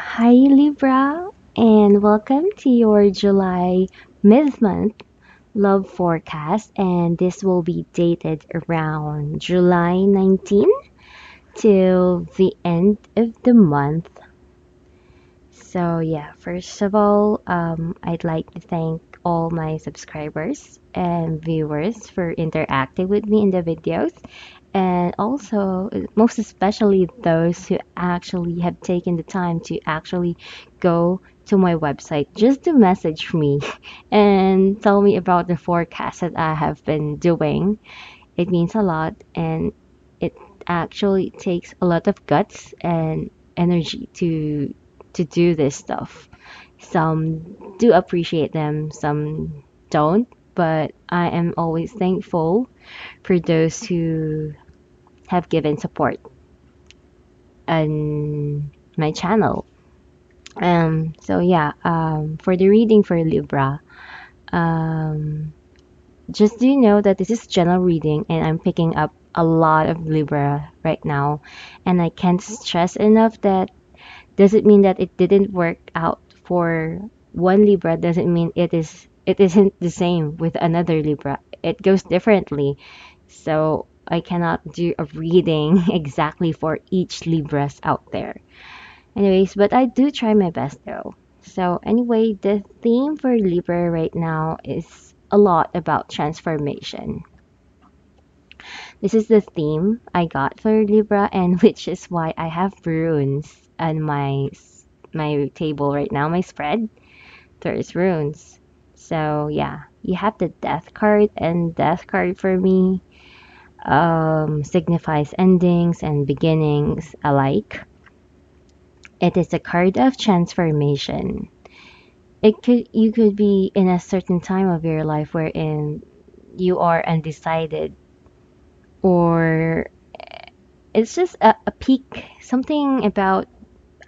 Hi Libra, and welcome to your July mid-month love forecast. And this will be dated around July 19 till the end of the month. So, yeah, first of all, I'd like to thank all my subscribers and viewers for interacting with me in the videos, and also, most especially, those who actually have taken the time to actually go to my website just to message me and tell me about the forecast that I have been doing. It means a lot, and it actually takes a lot of guts and energy to do this stuff. Some do appreciate them, some don't, but I am always thankful for those who have given support on my channel. So yeah, for the reading for Libra, um, just do you know that this is general reading and I'm picking up a lot of Libra right now, and I can't stress enough that doesn't mean that it didn't work out for one Libra, doesn't mean it isn't the same with another Libra. It goes differently. So I cannot do a reading exactly for each Libras out there. Anyways, but I do try my best though. So anyway, the theme for Libra right now is a lot about transformation. This is the theme I got for Libra, and which is why I have runes on my table right now, my spread. There's runes. So yeah, you have the death card, and death card for me signifies endings and beginnings alike. It is a card of transformation. You could be in a certain time of your life wherein you are undecided, or it's just a peak, something about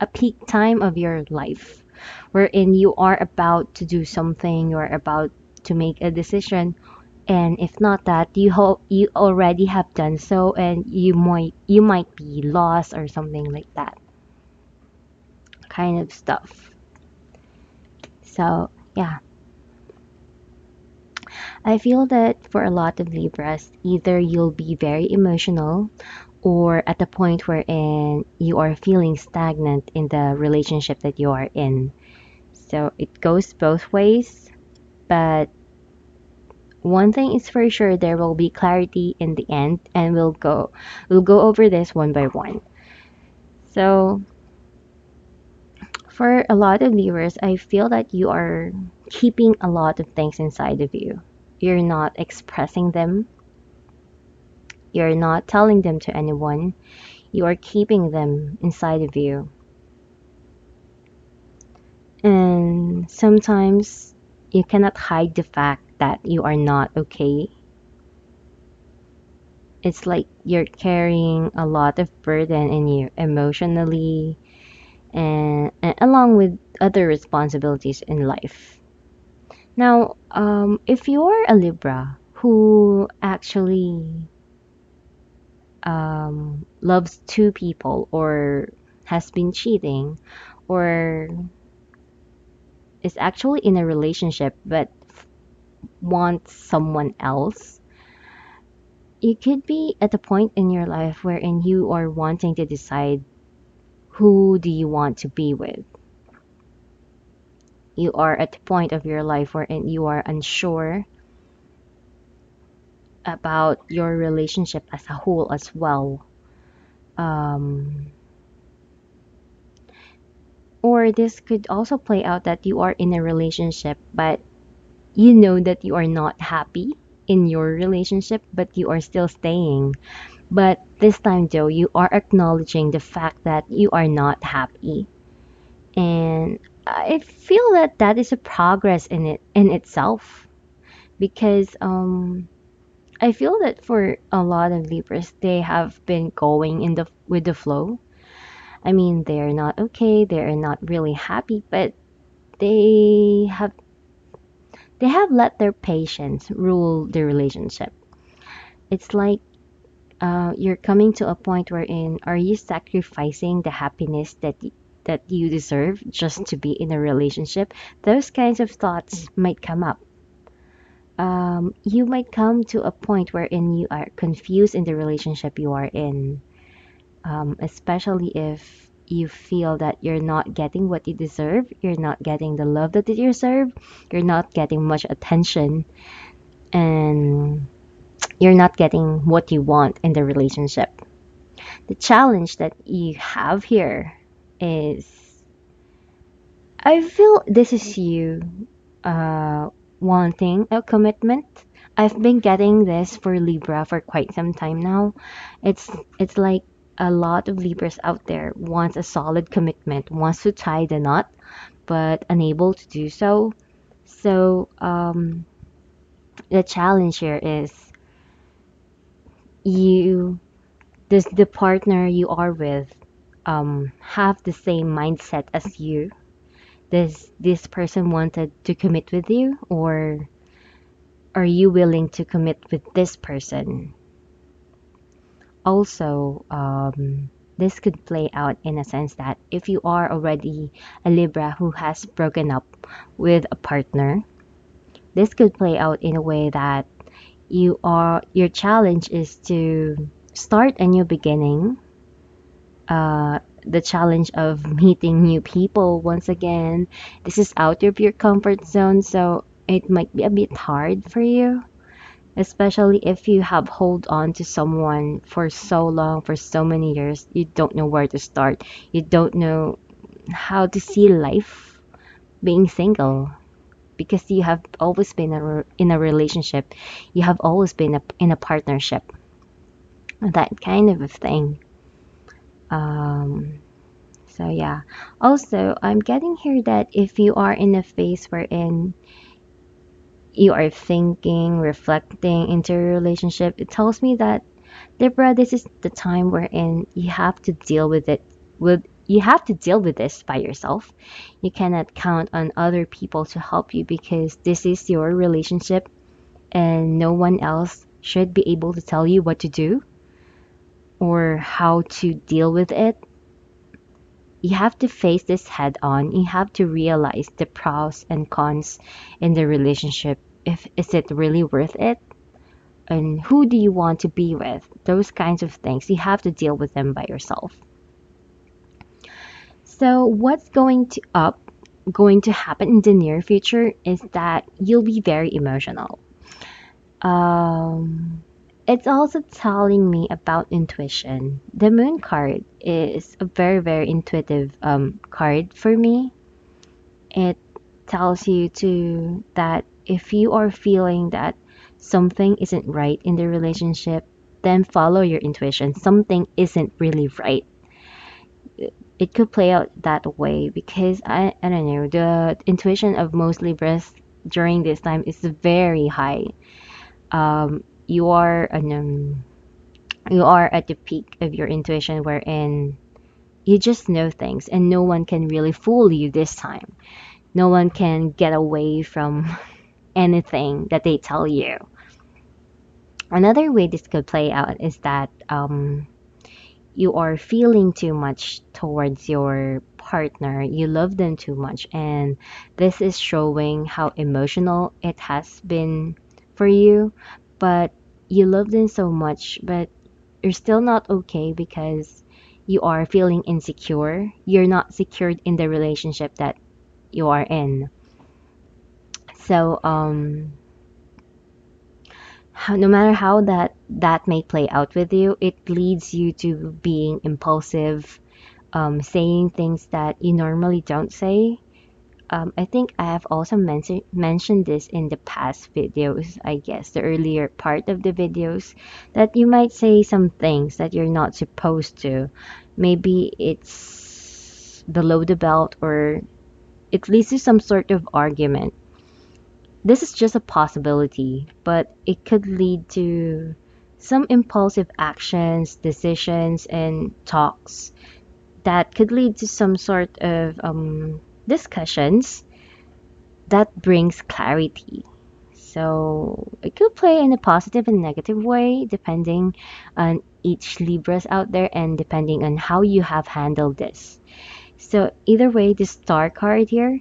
a peak time of your life wherein you are about to do something, you're about to make a decision, and if not that, you already have done so, and you might be lost or something like that kind of stuff. So yeah, I feel that for a lot of Libras, either you'll be very emotional or at the point wherein you are feeling stagnant in the relationship that you are in. So it goes both ways, but one thing is for sure, there will be clarity in the end, and we'll go over this one by one. So for a lot of viewers, I feel that you are keeping a lot of things inside of you. You're not expressing them. You're not telling them to anyone. You are keeping them inside of you. And sometimes you cannot hide the fact that you are not okay. It's like you're carrying a lot of burden in you emotionally, and along with other responsibilities in life. Now, if you're a Libra who actually loves two people, or has been cheating, or is actually in a relationship but wants someone else, you could be at a point in your life wherein you are wanting to decide who do you want to be with. You are at the point of your life wherein you are unsure about your relationship as a whole as well. Um, or this could also play out that you are in a relationship, but you know that you are not happy in your relationship, but you are still staying. But this time, though, you are acknowledging the fact that you are not happy. And I feel that that is a progress in itself, because I feel that for a lot of Libras, they have been going in the with the flow. I mean, they're not okay, they're not really happy, but they have they have let their patience rule the relationship. It's like you're coming to a point wherein are you sacrificing the happiness that that you deserve just to be in a relationship, those kinds of thoughts might come up. You might come to a point wherein you are confused in the relationship you are in, especially if you feel that you're not getting what you deserve, you're not getting the love that you deserve, you're not getting much attention, and you're not getting what you want in the relationship. The challenge that you have here is I feel this is you uh, wanting a commitment. I've been getting this for Libra for quite some time now. It's it's like a lot of Libras out there wants a solid commitment, wants to tie the knot, but unable to do so. So the challenge here is you does the partner you are with have the same mindset as you? Does this person wanted to commit with you, or are you willing to commit with this person? Also, this could play out in a sense that if you are already a Libra who has broken up with a partner, this could play out in a way that your challenge is to start a new beginning, the challenge of meeting new people once again. This is out of your comfort zone, so it might be a bit hard for you, especially if you have hold on to someone for so long, for so many years. You don't know where to start. You don't know how to see life being single because you have always been in a relationship. You have always been in a partnership. That kind of a thing. Um, So yeah. Also, I'm getting here that if you are in a phase wherein you are thinking, reflecting into a relationship, it tells me that Libra, this is the time wherein you have to deal with it with you have to deal with this by yourself. You cannot count on other people to help you because this is your relationship and no one else should be able to tell you what to do or how to deal with it. You have to face this head on. You have to realize the pros and cons in the relationship. If is it really worth it? And who do you want to be with? Those kinds of things. You have to deal with them by yourself. So what's going to happen in the near future is that you'll be very emotional. Um, it's also telling me about intuition. The moon card is a very, very intuitive card for me. It tells you to that if you are feeling that something isn't right in the relationship, then follow your intuition. Something isn't really right. It could play out that way because I don't know, the intuition of most Libras during this time is very high. You are you are at the peak of your intuition wherein you just know things and no one can really fool you this time. No one can get away from anything that they tell you. Another way this could play out is that you are feeling too much towards your partner. You love them too much, and this is showing how emotional it has been for you. But you love them so much, but you're still not okay because you are feeling insecure. You're not secured in the relationship that you are in. So, no matter how that may play out with you, it leads you to being impulsive, saying things that you normally don't say. I think I have also mentioned this in the past videos, I guess, the earlier part of the videos, that you might say some things that you're not supposed to. Maybe it's below the belt or it leads to some sort of argument. This is just a possibility, but it could lead to some impulsive actions, decisions, and talks that could lead to some sort of discussions that brings clarity. So it could play in a positive and negative way depending on each Libras out there and depending on how you have handled this. So either way, the star card here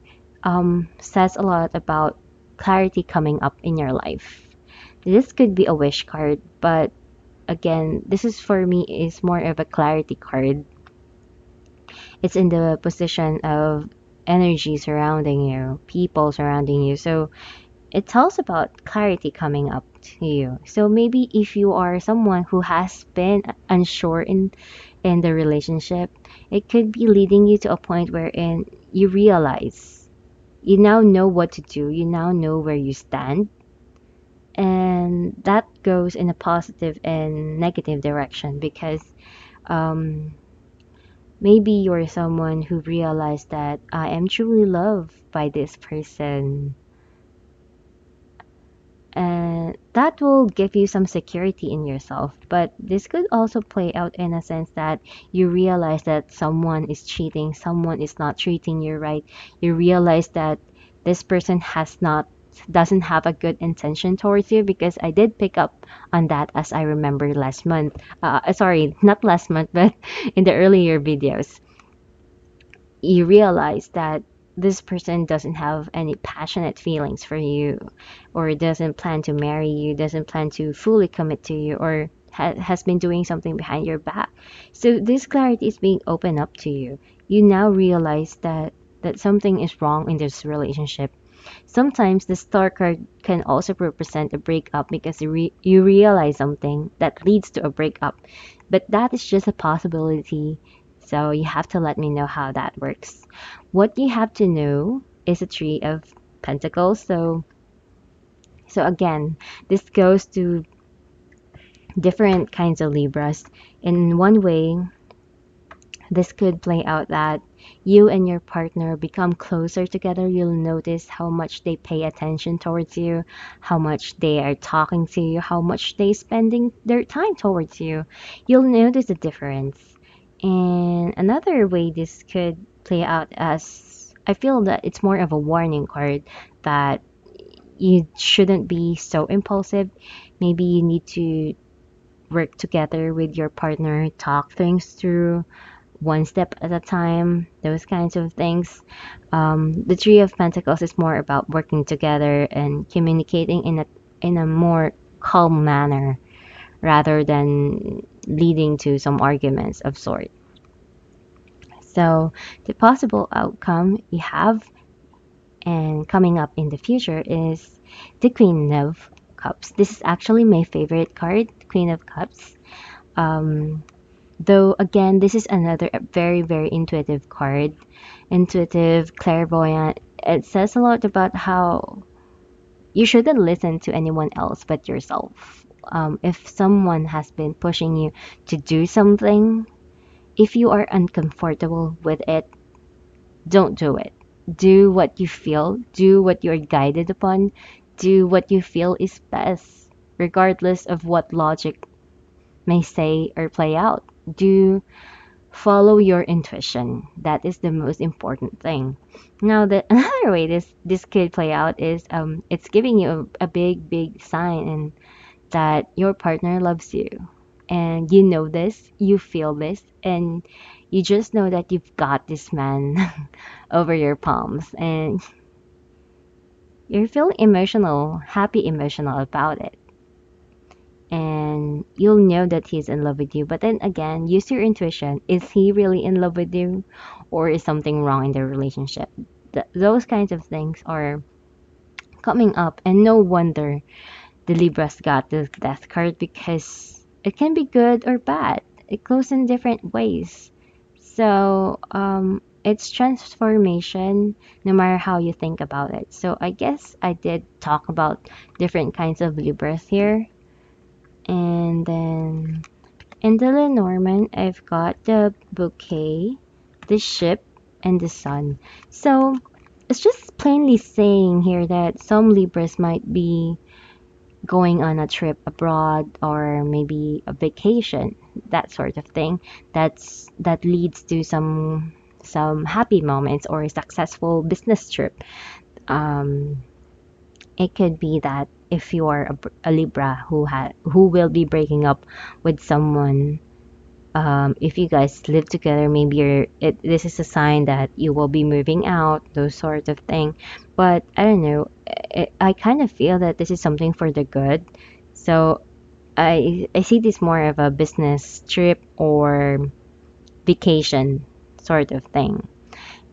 says a lot about clarity coming up in your life. This could be a wish card, but again, this is for me is more of a clarity card. It's in the position of energy surrounding you, people surrounding you. So it tells about clarity coming up to you. So maybe if you are someone who has been unsure in the relationship, it could be leading you to a point wherein you realize you now know what to do, you now know where you stand, and that goes in a positive and negative direction because um, maybe you're someone who realized that I am truly loved by this person, and that will give you some security in yourself. But this could also play out in a sense that you realize that someone is cheating, someone is not treating you right. You realize that this person has not doesn't have a good intention towards you, because I did pick up on that, as I remember last month. Sorry, not last month, but in the earlier videos, you realize that this person doesn't have any passionate feelings for you, or doesn't plan to marry you, doesn't plan to fully commit to you, or has been doing something behind your back. So this clarity is being opened up to you. You now realize that something is wrong in this relationship. Sometimes the star card can also represent a breakup because you realize something that leads to a breakup. But that is just a possibility. So you have to let me know how that works. What you have to know is a Three of Pentacles. So again, this goes to different kinds of Libras. In one way, this could play out that you and your partner become closer together. You'll notice how much they pay attention towards you, how much they are talking to you, how much they spending their time towards you. You'll notice the difference. And another way this could play out, as I feel that it's more of a warning card that you shouldn't be so impulsive. Maybe you need to work together with your partner, talk things through one step at a time, those kinds of things. The Three of Pentacles is more about working together and communicating in a more calm manner rather than leading to some arguments of sort. So the possible outcome you have and coming up in the future is the Queen of Cups. This is actually my favorite card, Queen of Cups. Um, Though again, this is another very, very intuitive card. Intuitive, clairvoyant. It says a lot about how you shouldn't listen to anyone else but yourself. If someone has been pushing you to do something, if you are uncomfortable with it, don't do it. Do what you feel, do what you're guided upon, do what you feel is best, regardless of what logic may say or play out. Do follow your intuition. That is the most important thing. Now, the another way this could play out is it's giving you a big big sign and that your partner loves you, and you know this, you feel this, and you just know that you've got this man over your palms, and you're feeling emotional, happy emotional about it, and you'll know that he's in love with you. But then again, use your intuition. Is he really in love with you, or is something wrong in the relationship? Those kinds of things are coming up, and no wonder the Libras got the death card, because it can be good or bad. It goes in different ways. So it's transformation no matter how you think about it. So I guess I did talk about different kinds of Libras here. And then in the Lenormand, I've got the bouquet, the ship, and the sun. So it's just plainly saying here that some Libras might be going on a trip abroad, or maybe a vacation, that sort of thing. That leads to some happy moments or a successful business trip. Um, it could be that if you are a Libra who will be breaking up with someone, If you guys live together, maybe this is a sign that you will be moving out, those sort of thing. But I don't know. I kind of feel that this is something for the good. So I see this more of a business trip or vacation sort of thing.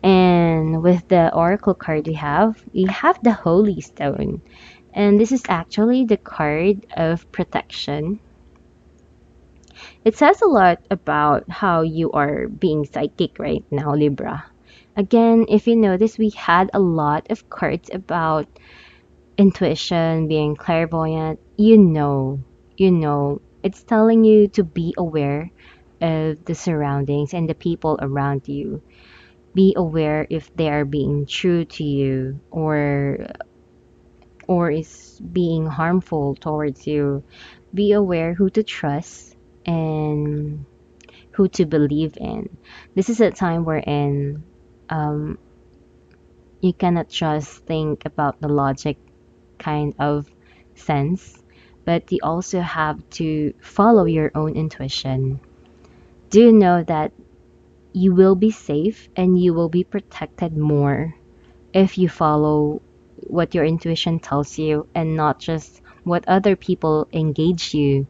And with the oracle card we have the Holy Stone. And this is actually the card of protection. It says a lot about how you are being psychic right now, Libra. Again, if you notice, we had a lot of cards about intuition, being clairvoyant. It's telling you to be aware of the surroundings and the people around you. Be aware if they are being true to you or is being harmful towards you. Be aware who to trust and who to believe in. This is a time wherein um, you cannot just think about the logic kind of sense, but you also have to follow your own intuition. Do know that you will be safe and you will be protected more if you follow what your intuition tells you and not just what other people engage you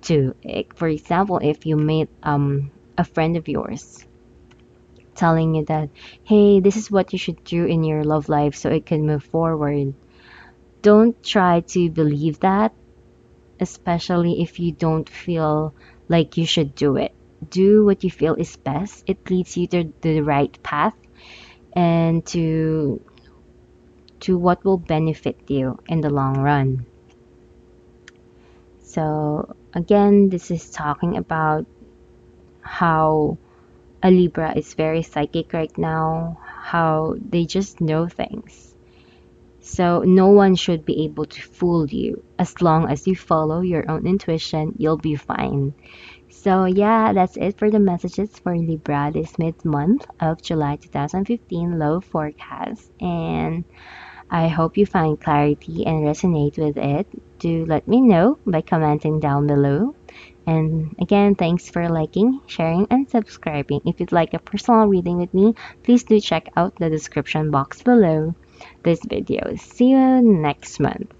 to. For example, if you meet a friend of yours telling you that, hey, this is what you should do in your love life so it can move forward. Don't try to believe that, especially if you don't feel like you should do it. Do what you feel is best. It leads you to the right path and to what will benefit you in the long run. So again, this is talking about how a Libra is very psychic right now, how they just know things. So no one should be able to fool you. As long as you follow your own intuition, you'll be fine. So yeah, that's it for the messages for Libra this mid-month of July 2015 low forecast. And I hope you find clarity and resonate with it. Do let me know by commenting down below. And again, thanks for liking, sharing, and subscribing. If you'd like a personal reading with me, please do check out the description box below this video. See you next month.